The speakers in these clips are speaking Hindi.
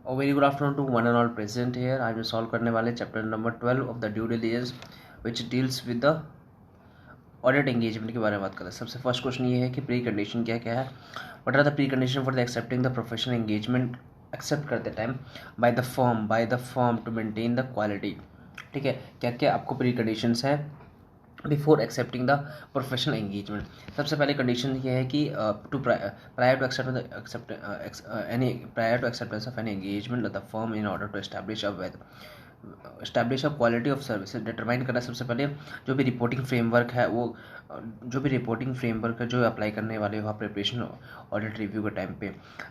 A very good afternoon to one and all present here. I will solve करने वाले chapter number 12 of the due diligence which deals with the audit engagement के बारे में बात करें। सबसे फर्स्ट क्वेश्चन ये है कि प्री कंडीशन क्या क्या है। What are the pre condition for the accepting the professional engagement accept करते time by the firm to maintain the quality. ठीक है, क्या क्या आपको प्री कंडीशंस है before accepting the professional engagement. सबसे पहले कंडीशन ये है कि prior to acceptance of any engagement the firm in order to establish a quality of services determine करना। सबसे पहले जो भी रिपोर्टिंग फ्रेमवर्क है वो जो अप्लाई करने वाले हो प्रिपरेशन ऑडिट रिव्यू के टाइम पे,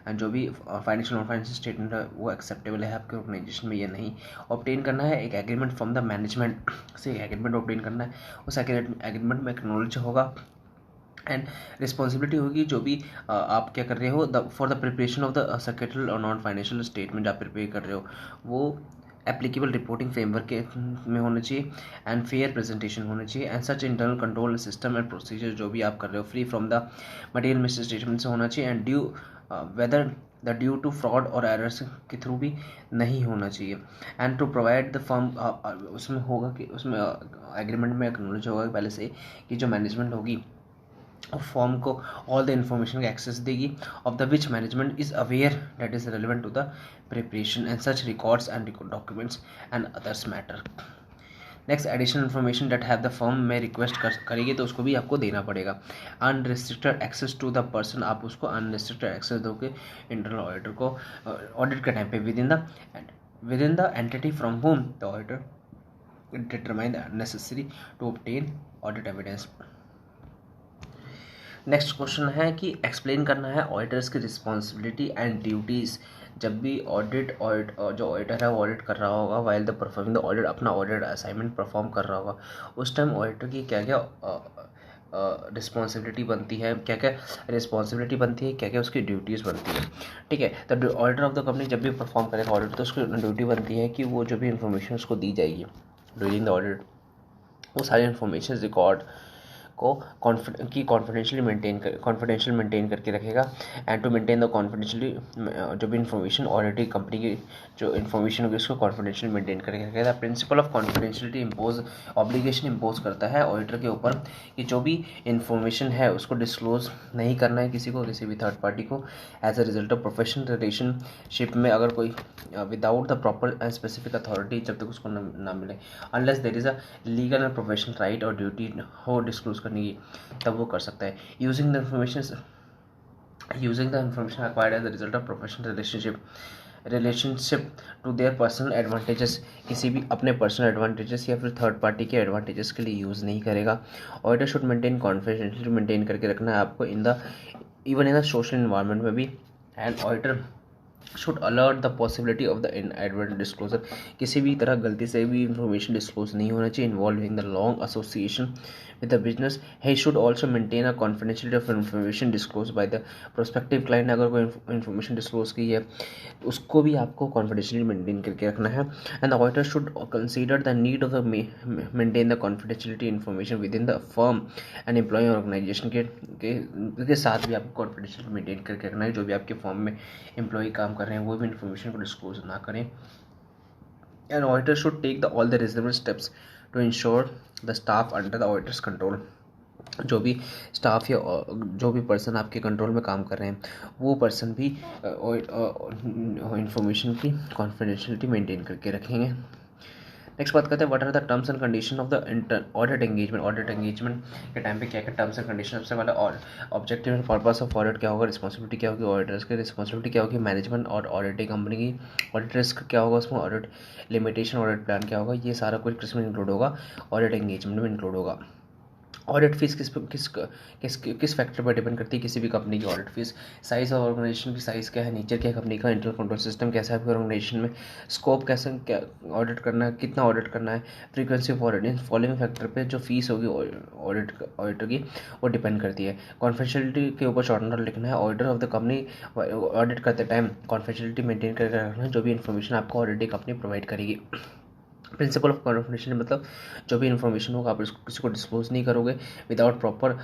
एंड जो भी फाइनेंशियल नॉन फाइनेंशियल स्टेटमेंट है वो एक्सेप्टेबल है आपके ऑर्गेनाइजेशन में या नहीं। ऑब्टेन करना है एक एग्रीमेंट फ्रॉम द मैनेजमेंट से, एग्रीमेंट ऑब्टेन करना है। उस एग्रीमेंट में एक्नॉलेज होगा एंड रिस्पॉन्सिबिलिटी होगी जो भी आप क्या कर रहे हो for the preparation of the secretary और नॉन फाइनेंशियल स्टेटमेंट आप प्रिपेयर कर रहे हो वो एप्लीकेबल रिपोर्टिंग फ्रेमवर्क के में होना चाहिए एंड फेयर प्रेजेंटेशन होना चाहिए and such internal control system and procedure जो भी आप कर रहे हो free from the material misstatement से होना चाहिए and due whether the due to fraud और एरर्स के थ्रू भी नहीं होना चाहिए and to provide the firm. उसमें होगा कि उसमें एग्रीमेंट में एक्नॉलेज होगा पहले से कि जो मैनेजमेंट होगी फॉर्म को ऑल द इंफॉर्मेशन का एक्सेस देगी of the which management is aware that is relevant to the preparation and such records and documents and others matter. Next additional information that have the firm में रिक्वेस्ट करेगी तो उसको भी आपको देना पड़ेगा। Unrestricted access to the person, आप उसको अनरिस्ट्रिक्टेड एक्सेस दोगे इंटरनल ऑडिटर को ऑडिट के टाइम पे within the entity from whom the auditor determine the necessary to obtain audit evidence. Next question है कि एक्सप्लेन करना है ऑडिटर्स की रिस्पॉन्सिबिलिटी एंड ड्यूटीज़ जब भी जो ऑडिटर है वो ऑडिट कर रहा होगा while the performing the audit, अपना ऑडिट असाइनमेंट परफॉर्म कर रहा होगा उस टाइम ऑडिटर की क्या क्या रिस्पॉन्सिबिलिटी बनती है, क्या क्या रिस्पॉन्सिबिलिटी बनती है, क्या क्या उसकी ड्यूटीज़ बनती है। ठीक है, तो ऑडिटर ऑफ द कंपनी जब भी परफॉर्म करेगा ऑडिट तो उसकी ड्यूटी बनती है कि वो जो भी इन्फॉर्मेशन उसको दी जाएगी ड्यूरिंग द ऑडिट वो सारी इन्फॉर्मेशन रिकॉर्ड को कॉन्फिडेंशियली मेंटेन करके रखेगा and to maintain the confidentially जो भी इन्फॉर्मेशन ऑलरेडी कंपनी की जो इन्फॉर्मेशन होगी उसको कॉन्फिडेंशियली मेंटेन करके रखेगा। Principle of confidentiality obligation impose करता है ऑडिटर के ऊपर कि जो भी इन्फॉर्मेशन है उसको डिस्क्लोज नहीं करना है किसी भी थर्ड पार्टी को as a result of professional relationship में अगर कोई without the proper and specific authority जब तक उसको ना मिले unless there is a legal and professional right और ड्यूटी हो डिस्क्लोज करने की तब वो कर सकता है। Using the information acquired as a result of professional relationship to their personal advantages, किसी भी अपने पर्सनल एडवांटेजेस या फिर थर्ड पार्टी के एडवांटेजेस के लिए यूज़ नहीं करेगा। Auditor should maintain confidentiality maintain करके रखना है आपको even in the social environment में भी and auditor should alert the possibility of the inadvertent disclosure, किसी भी तरह गलती से भी इंफॉर्मेशन डिस्क्लोज नहीं होना चाहिए involving the long association with the business. He should also maintain a confidentiality of information disclosed by the prospective client। अगर कोई information disclose की है उसको भी आपको confidentiality maintain करके रखना है and the auditor should consider the need of the maintain the confidentiality information within the firm and employee organization के साथ भी आपको confidentiality maintain करके रखना है। जो भी आपके फॉर्म में एम्प्लॉय काम कर रहे हैं वो भी इन्फॉर्मेशन को डिस्क्लोज ना करें। An auditor should take all the reasonable steps to ensure the staff under the auditor's control। जो भी स्टाफ या जो भी पर्सन आपके कंट्रोल में काम कर रहे हैं वो पर्सन भी इंफॉर्मेशन की कॉन्फिडेंशियलिटी मेंटेन करके रखेंगे। नेक्स्ट बात करते हैं what are the terms and condition of the audit engagement के टाइम पे क्या क्या टर्म्स एंड कंडीशन। सबसे पहले objective and purpose of audit क्या होगा, रिस्पॉन्सिबिलिटी क्या होगी ऑडिटर्स की, रिस्पॉन्सिबिलिटी क्या होगी मैनेजमेंट और ऑडिटिंग कंपनी की, ऑडिट रिस्क क्या होगा उसमें, ऑडिट लिमिटेशन ऑडिट प्लान क्या होगा, ये सारा कुछ किसमें इंक्लूड होगा ऑडिट एंगेजमेंट में इंक्लूड होगा। ऑडिट फीस किस फैक्टर पर डिपेंड करती है किसी भी कंपनी की audit fees, size of organisation की साइज़ क्या है, नेचर क्या है कंपनी का, इंटरनल कंट्रोल सिस्टम कैसा है आपके ऑर्गेनाइजेशन में, स्कोप कैसे क्या ऑडिट करना है, कितना ऑडिट करना है, frequency of audit, in following factor पे जो फीस होगी ऑडिटर की वो डिपेंड करती है। कॉन्फिडेंशियलिटी के ऊपर शॉर्ट नोट लिखना है। Auditor of the company audit करते टाइम कॉन्फिडेंशियलिटी मेंटेन करके रखना है जो भी इन्फॉर्मेशन आपको ऑडिटिंग कंपनी प्रोवाइड करेगी। प्रिंसिपल ऑफ कॉन्फिडेंशियल मतलब जो भी इन्फॉर्मेशन होगा आप इसको किसी को डिस्क्लोज नहीं करोगे विदाउट प्रॉपर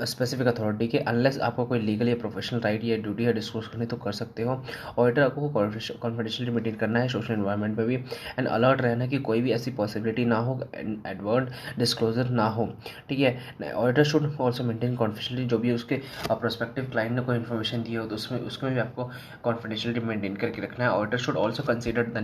स्पेसिफिक अथॉरिटी के, अनलेस आपको कोई लीगल या प्रोफेशनल राइट या ड्यूटी है डिस्क्लोज करने तो कर सकते हो। ऑडिटर आपको कॉन्फिडेंशियलिटी मेंटेन करना है सोशल एनवायरनमेंट में भी, एंड अलर्ट रहना कि कोई भी ऐसी पॉसिबिलिटी ना हो एडवर्ड डिस्क्लोजर ना हो, ठीक है। Auditor should also maintain confidentiality, जो भी उसके प्रोस्पेक्टिव क्लाइंट ने कोई इन्फॉर्मेशन दी हो तो उसमें भी आपको कॉन्फिडेंशियलिटी मेंटेन करके रखना है। Auditor should also consider the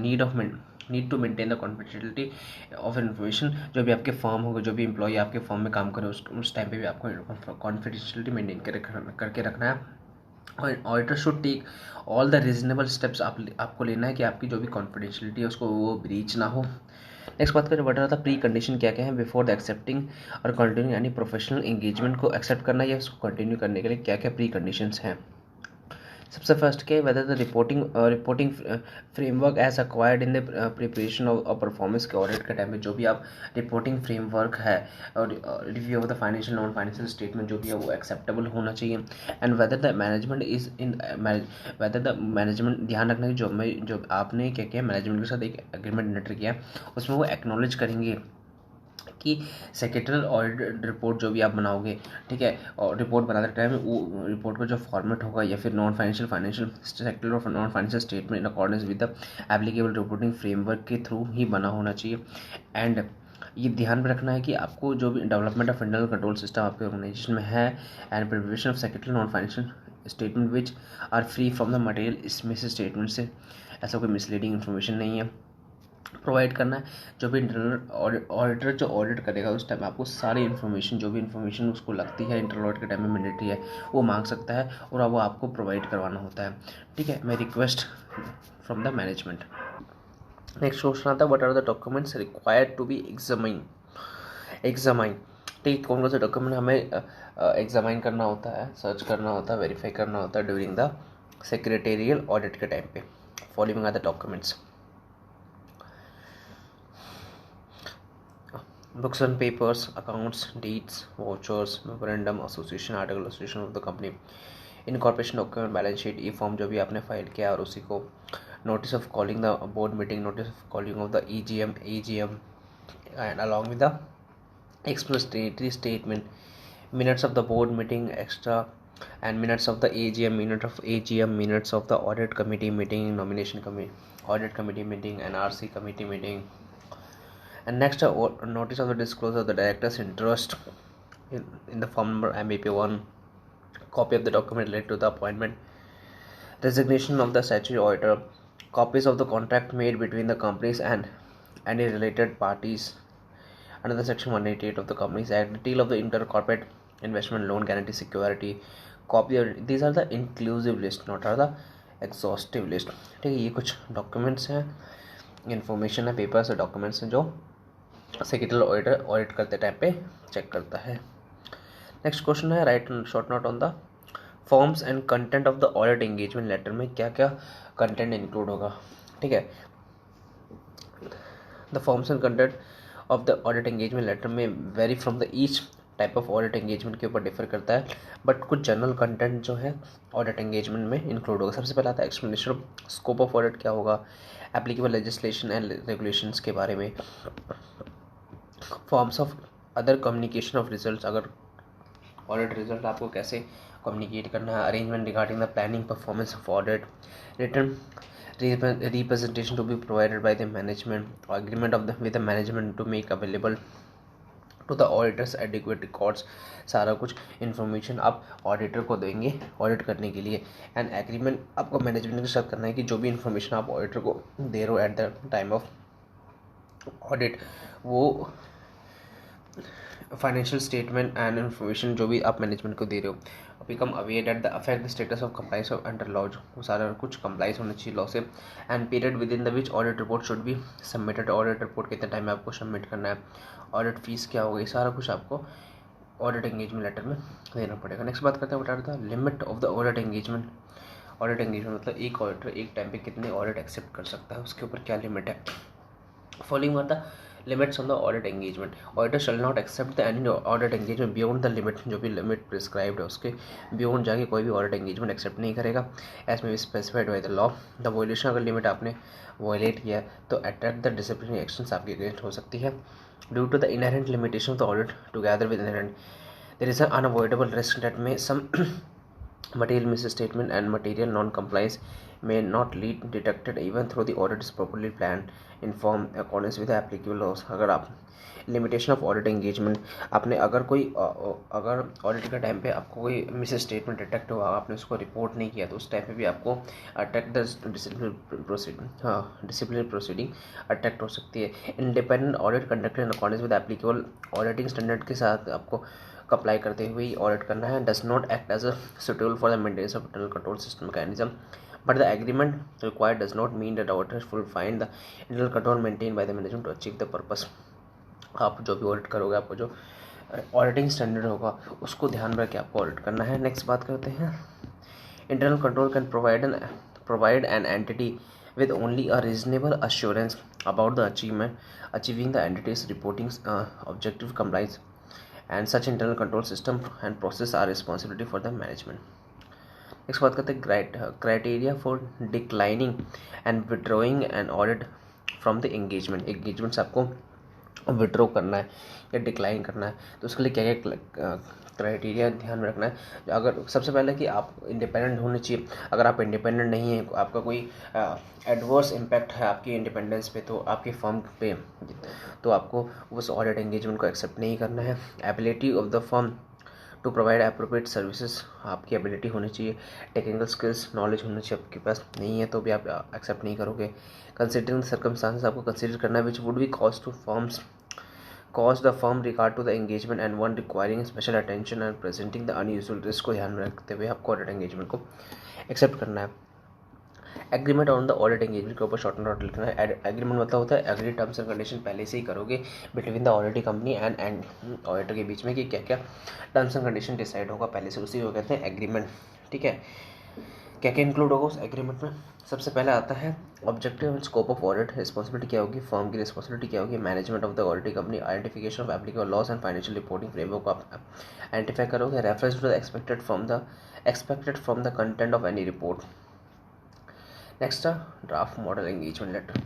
need to maintain the confidentiality of information, जो भी आपके फर्म होगा, जो भी एम्प्लॉय आपके फर्म में काम करे उस टाइम पे भी आपको कॉन्फिडेंशियलिटी मेंटेन करके रखना है। और auditor should take all the reasonable steps आपको लेना है कि आपकी जो भी कॉन्फिडेंशियलिटी है उसको वो ब्रीच ना हो। नेक्स्ट बात करें, what are the pre condition, क्या क्या है बिफोर द एक्सेप्टिंग और कंटिन्यू यानी प्रोफेशनल एंगेजमेंट को एक्सेप्ट करना या उसको कंटिन्यू करने के लिए क्या क्या प्री कंडीशंस हैं। सबसे फर्स्ट क्या है, whether the reporting framework as acquired in the preparation of performance के ऑडिट के टाइम में जो भी आप रिपोर्टिंग फ्रेमवर्क है और review of the financial non financial statement जो भी है वो एक्सेप्टेबल होना चाहिए। And whether the management is in whether the management, ध्यान रखना कि जो आपने क्या किया मैनेजमेंट के साथ एक एग्रीमेंट लेटर किया उसमें वो एक्नॉलेज करेंगे कि सेक्रेटरियल ऑडिट रिपोर्ट जो भी आप बनाओगे, ठीक है, और रिपोर्ट बनाते टाइम वो रिपोर्ट का जो फॉर्मेट होगा या फिर financial sector of non financial statement in accordance with the applicable reporting framework के थ्रू ही बना होना चाहिए। एंड ये ध्यान में रखना है कि आपको जो भी development of internal control system आपके ऑर्गेनाइजेशन में है and preparation of secretary non financial statement which are free from the material, इसमें से स्टेटमेंट से ऐसा कोई मिसलीडिंग इन्फॉर्मेशन नहीं है प्रोवाइड करना है। जो भी इंटरनल ऑडिटर जो ऑडिट करेगा उस टाइम आपको सारी इन्फॉर्मेशन जो भी इन्फॉर्मेशन उसको लगती है इंटरनल ऑडिट के टाइम में मैंडेटरी है वो मांग सकता है और वो आपको प्रोवाइड करवाना होता है, ठीक है। मैं request from the management. Next question आता है, what are the documents required to be examine, ठीक, कौन कौन से डॉक्यूमेंट हमें एग्जामाइन करना होता है, सर्च करना होता है, वेरीफाई करना होता है ड्यूरिंग द सेक्रेटेरियल ऑडिट के टाइम पे। Following are the documents, books and papers, accounts, deeds, vouchers, memorandum, association article, association of the company, incorporation document, balance sheet, E form जो भी आपने फाइल किया और उसी को, notice of calling the board meeting, notice of calling of the EGM and along with the explanatory statement, minutes of the board meeting extra and minutes of the AGM, minutes of the audit committee meeting, nomination committee, audit committee meeting, NRC committee meeting. And next, notice of the disclosure of the director's interest in the form number MAP1, copy of the document related to the appointment, resignation of the statutory auditor, copies of the contract made between the companies and any related parties under the section 188 of the Companies Act, detail of the intercorporate investment loan guarantee security, copy of, these are the inclusive list, not are the exhaustive list, ठीक है। ये कुछ डॉक्यूमेंट्स हैं, इन्फॉर्मेशन है, पेपर्स है, डॉक्यूमेंट्स हैं जो सेक्रेटरियल ऑडिटर ऑडिट करते टाइम पे चेक करता है। नेक्स्ट क्वेश्चन है, write short note on the forms and content of the audit engagement letter में क्या क्या कंटेंट इंक्लूड होगा, ठीक है। The forms and content of the audit engagement letter में vary from the each type of audit engagement के ऊपर डिफर करता है, बट कुछ जनरल कंटेंट जो है ऑडिट एंगेजमेंट में इंक्लूड होगा। सबसे पहला आता है explanation of scope of audit, क्या होगा, एप्लीकेबल लेजिस्लेशन एंड रेगुलेशंस के बारे में, forms of other communication of results, अगर ऑडिट रिजल्ट आपको कैसे कम्युनिकेट करना है, arrangement regarding the planning performance of audit, return representation to be provided by the management, or agreement of the with the management to make available to the auditors adequate records, सारा कुछ इन्फॉर्मेशन आप ऑडिटर को देंगे ऑडिट करने के लिए। एंड एग्रीमेंट आपको मैनेजमेंट के साथ करना है कि जो भी इन्फॉर्मेशन आप ऑडिटर को दे रहे हो at the time of audit वो फाइनेंशियल स्टेटमेंट एंड इन्फॉर्मेशन जो भी आप मैनेजमेंट को दे रहे हो become aware at the affect the status of compliance of under law, वो सारा कुछ कंप्लाइंस होना चाहिए लॉ से। And period with in the which audit report should be submitted, audit report कितने टाइम में आपको सबमिट करना है, ऑडिट फीस क्या होगी, सारा कुछ आपको ऑडिट एंगेजमेंट लेटर में देना पड़ेगा। नेक्स्ट बात करते हैं what are the limit of the audit engagement. Audit engagement मतलब एक ऑडिटर एक टाइम पे कितने ऑडिट एक्सेप्ट कर सकता है, उसके ऊपर क्या लिमिट है। Following are the limits on the audit engagement, auditor shall not accept the any audit engagement beyond the limit, जो भी लिमिट प्रिस्क्राइब्ड है उसके बियॉन्ड जाके कोई भी ऑडिट एंगेजमेंट एक्सेप्ट नहीं करेगा as may be specified by the law. The violation, अगर लिमिट आपने वॉयलेट किया तो अट्रैक्ट द डिसिप्लिनरी एक्शंस आपके अगेंस्ट हो सकती है। Due to the inherent limitation of the audit together with inherent there is an unavoidable risk that may some material misstatement and material non-compliance may not lead detected even though the audit is properly planned in form accordance with the applicable laws। अगर आप लिमिटेशन ऑफ ऑडिट एंगेजमेंट, आपने अगर कोई अगर ऑडिट के टाइम पे आपको कोई मिस स्टेटमेंट डिटेक्ट हुआ, आपने उसको रिपोर्ट नहीं किया, तो उस टाइम पे भी आपको attack the disciplinary proceeding attacked हो सकती है। Independent audit conducted in accordance with applicable auditing standard के साथ आपको अप्लाई करते हुए ही ऑडिट करना है। Does not act as a suitable for the maintenance of internal control system mechanism, but the agreement required does not mean that auditor full find the internal control maintain by the management to achieve the purpose. आप जो भी ऑडिट करोगे, आपको जो ऑडिटिंग स्टैंडर्ड होगा उसको ध्यान रख के आपको ऑडिट करना है। नेक्स्ट बात करते हैं, internal control can provide an entity with only a reasonable assurance about the achieving the entity's reporting objective compliance, and such internal control system and process are responsibility for the management। Next बात करते हैं criteria for declining and withdrawing an audit from the engagement से आपको विड्रॉ करना है या डिक्लाइन करना है तो उसके लिए क्या क्या क्राइटेरिया ध्यान में रखना है। अगर सबसे पहले कि आप इंडिपेंडेंट होने चाहिए, अगर आप इंडिपेंडेंट नहीं है, आपका कोई एडवर्स इम्पैक्ट है आपकी इंडिपेंडेंस पे, तो आपके फर्म पे, तो आपको उस ऑडिट एंगेजमेंट को एक्सेप्ट नहीं करना है। Ability of the firm to provide appropriate services, आपकी एबिलिटी होनी चाहिए, टेक्निकल स्किल्स नॉलेज होनी चाहिए, आपके पास नहीं है तो भी आप एक्सेप्ट नहीं करोगे। कंसिडरिंग सर्कमस्टांसेस, आपको कंसिडर करना है which would be cause the firm regard to the engagement and one requiring special attention and presenting the unusual risk को ध्यान में रखते हुए आपको ऑडिट एंगेजमेंट को एक्सेप्ट करना है। Agreement on the audit engagement के ऊपर शॉर्ट नोट लिखना है। एग्रीमेंट मतलब होता है एग्री टर्म्स एंड कंडीशन पहले से ही करोगे between the auditing company and auditor के बीच में कि क्या क्या टर्म्स एंड कंडीशन डिसाइड होगा पहले से, उसी को कहते हैं एग्रीमेंट। ठीक है, क्या क्या इंक्लूड होगा उस एग्रीमेंट में? सबसे पहले आता है objective and scope of audit, responsibility क्या होगी, फर्म की रिस्पॉन्सिबिलिटी क्या होगी, management of the auditing company, identification of applicable laws and financial reporting framework को आप आइडेंटिफाई करोगे, reference to the expected from the content of any report. Next draft model engagement letter.